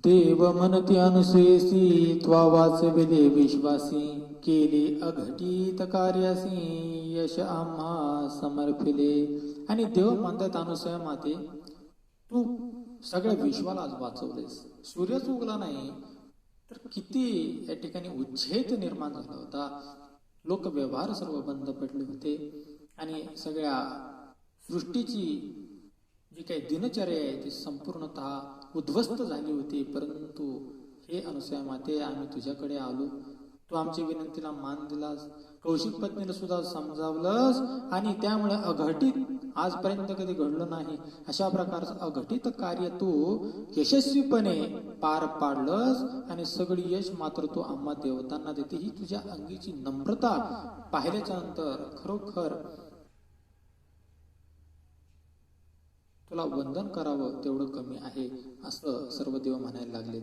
देव म्हणती अनुसेसी त्वा वाचविले विश्वासी, केले अघटित कार्यासी यश आम्हा समर्पिले. आणि देव म्हणतात अनुसया माते, तू सगळ्या विश्वाला आज वाचवलेस. सूर्यच उगला नाही तर किती या ठिकाणी उच्छेद निर्माण झाला होता. लोक व्यवहार सर्व बंद पडले होते आणि सगळ्या सृष्टीची जी काही दिनचर्या आहे ती संपूर्णतः उद्ध्वस्त झाली होती. परंतु हे अनुसया माते, आम्ही तुझ्याकडे आलो, तू आमच्या विनंतीला मान दिलास, कौशिक पत्नीला सुद्धा समजावलंस आणि त्यामुळे अघटित आजपर्यंत कधी घडलं नाही अशा प्रकारचं अघटित कार्य तू यशस्वीपणे पार पाडलंस आणि सगळी यश मात्र तू आम्हा देवतांना देते. ही तुझ्या अंगीची नम्रता पाहिल्याच्या नंतर खरोखर तुला वंदन करावं तेवढं कमी आहे असं सर्व देव म्हणायला लागले.